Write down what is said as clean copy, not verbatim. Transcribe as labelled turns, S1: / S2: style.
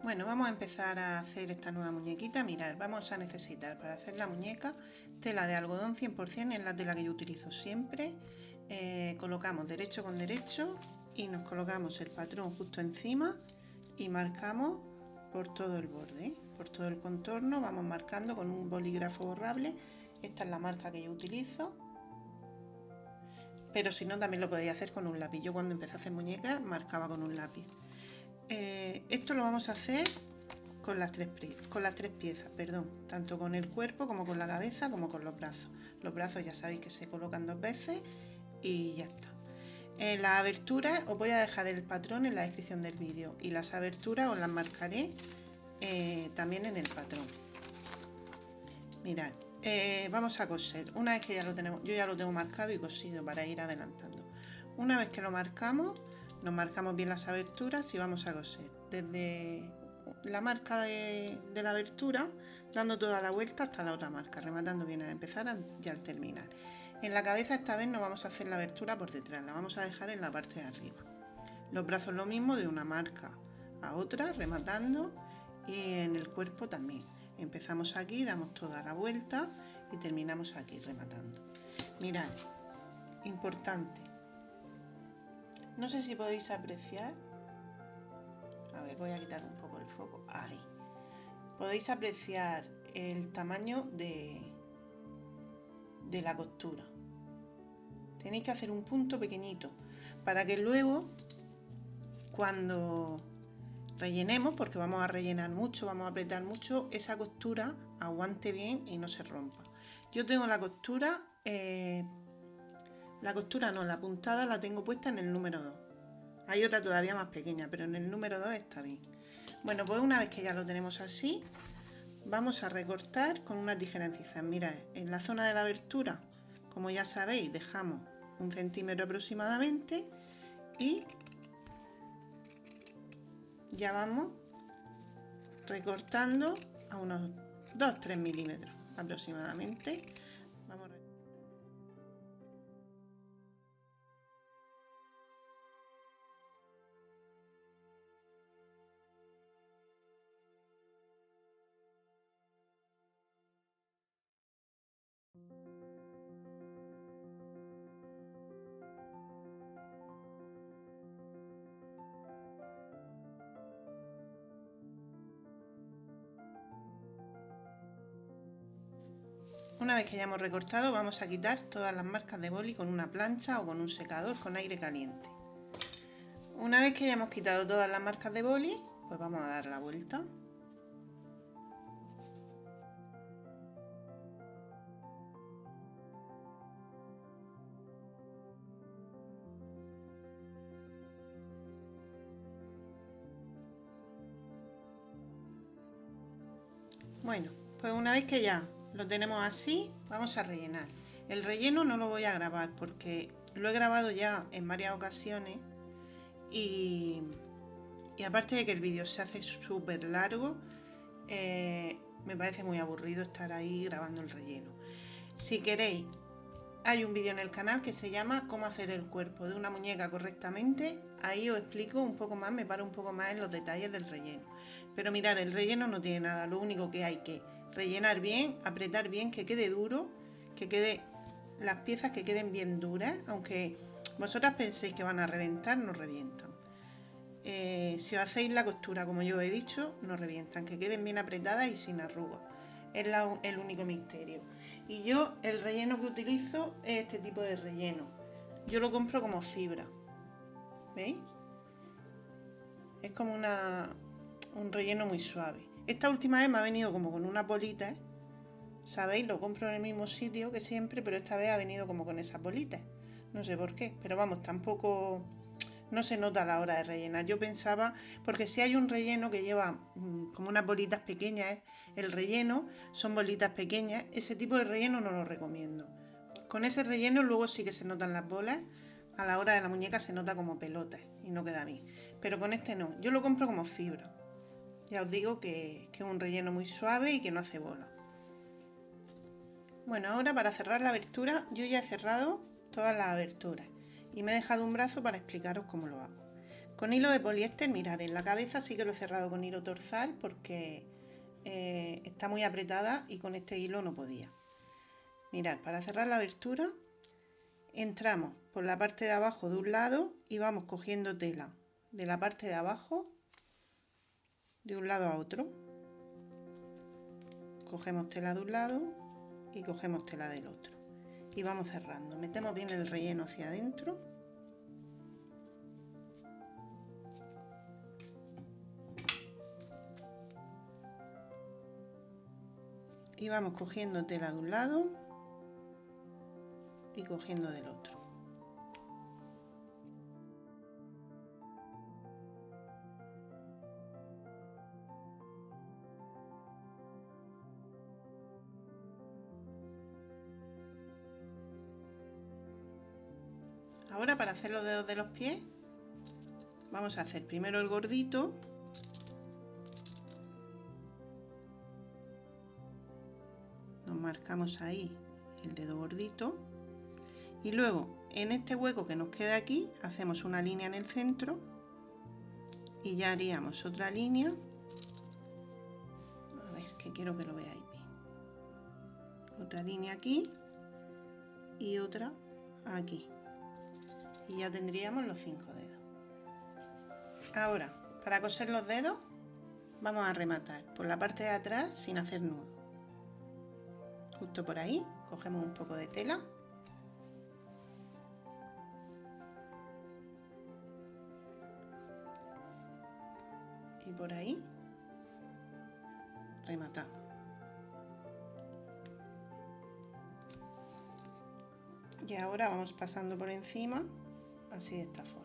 S1: Bueno, vamos a empezar a hacer esta nueva muñequita. Mirad, vamos a necesitar para hacer la muñeca tela de algodón 100%, es la tela que yo utilizo siempre. Colocamos derecho con derecho y nos colocamos el patrón justo encima y marcamos por todo el borde, por todo el contorno. Vamos marcando con un bolígrafo borrable. Esta es la marca que yo utilizo, pero si no también lo podéis hacer con un lápiz. Yo cuando empecé a hacer muñecas marcaba con un lápiz. Esto lo vamos a hacer con las tres piezas, tanto con el cuerpo como con la cabeza como con los brazos. Los brazos ya sabéis que se colocan 2 veces y ya está. Las aberturas os voy a dejar el patrón en la descripción del vídeo y las aberturas os las marcaré también en el patrón. Mirad, vamos a coser. Una vez que ya lo tenemos, yo ya lo tengo marcado y cosido para ir adelantando. Una vez que lo marcamos, nos marcamos bien las aberturas y vamos a coser desde la marca de la abertura, dando toda la vuelta hasta la otra marca, rematando bien al empezar y al terminar. En la cabeza esta vez no vamos a hacer la abertura por detrás, la vamos a dejar en la parte de arriba. Los brazos lo mismo, de una marca a otra, rematando, y en el cuerpo también. Empezamos aquí, damos toda la vuelta y terminamos aquí rematando. Mirad, importante. No sé si podéis apreciar. A ver, voy a quitar un poco el foco. Ahí. Podéis apreciar el tamaño de la costura. Tenéis que hacer un punto pequeñito para que luego, cuando rellenemos, porque vamos a rellenar mucho, vamos a apretar mucho, esa costura aguante bien y no se rompa. Yo tengo la costura la puntada la tengo puesta en el número 2. Hay otra todavía más pequeña, pero en el número 2 está bien. Bueno, pues una vez que ya lo tenemos así, vamos a recortar con unas tijeras encizas. Mirad, en la zona de la abertura, como ya sabéis, dejamos 1 centímetro aproximadamente y ya vamos recortando a unos 2-3 milímetros aproximadamente. Vamos a Una vez que ya hemos recortado, vamos a quitar todas las marcas de boli con una plancha o con un secador con aire caliente. Una vez que ya hemos quitado todas las marcas de boli, pues vamos a dar la vuelta. Bueno, pues una vez que ya lo tenemos así, vamos a rellenar. El relleno no lo voy a grabar porque lo he grabado ya en varias ocasiones y aparte de que el vídeo se hace súper largo, me parece muy aburrido estar ahí grabando el relleno. Si queréis, hay un vídeo en el canal que se llama Cómo hacer el cuerpo de una muñeca correctamente. Ahí os explico un poco más, me paro un poco más en los detalles del relleno. Pero mirad, el relleno no tiene nada, lo único que hay que rellenar bien, apretar bien, que quede duro, que quede las piezas que queden bien duras, aunque vosotras penséis que van a reventar, no revientan. Si os hacéis la costura como yo he dicho, no revientan, que queden bien apretadas y sin arrugas. Es el único misterio. Y yo el relleno que utilizo es este tipo de relleno. Yo lo compro como fibra. ¿Veis? Es como un relleno muy suave. Esta última vez me ha venido como con unas bolitas. ¿Sabéis? Lo compro en el mismo sitio que siempre, pero esta vez ha venido como con esas bolitas. No sé por qué, pero vamos, tampoco no se nota a la hora de rellenar. Yo pensaba, porque si hay un relleno que lleva como unas bolitas pequeñas, el relleno son bolitas pequeñas, ese tipo de relleno no lo recomiendo. Con ese relleno luego sí que se notan las bolas, a la hora de la muñeca se nota como pelotas y no queda bien. Pero con este no, yo lo compro como fibra. Ya os digo que es un relleno muy suave y que no hace bola. Bueno, ahora para cerrar la abertura, yo ya he cerrado todas las aberturas y me he dejado un brazo para explicaros cómo lo hago. Con hilo de poliéster, mirad, en la cabeza sí que lo he cerrado con hilo torzal porque está muy apretada y con este hilo no podía. Mirad, para cerrar la abertura entramos por la parte de abajo de un lado y vamos cogiendo tela de la parte de abajo de un lado a otro. Cogemos tela de un lado y cogemos tela del otro y vamos cerrando. Metemos bien el relleno hacia adentro y vamos cogiendo tela de un lado y cogiendo del otro. Ahora, para hacer los dedos de los pies, vamos a hacer primero el gordito, nos marcamos ahí el dedo gordito y luego en este hueco que nos queda aquí hacemos una línea en el centro y ya haríamos otra línea. A ver, que quiero que lo veáis bien. Otra línea aquí y otra aquí. Y ya tendríamos los 5 dedos. Ahora, para coser los dedos, vamos a rematar por la parte de atrás sin hacer nudo. Justo por ahí, cogemos un poco de tela. Y por ahí, rematamos. Y ahora vamos pasando por encima, así de esta forma.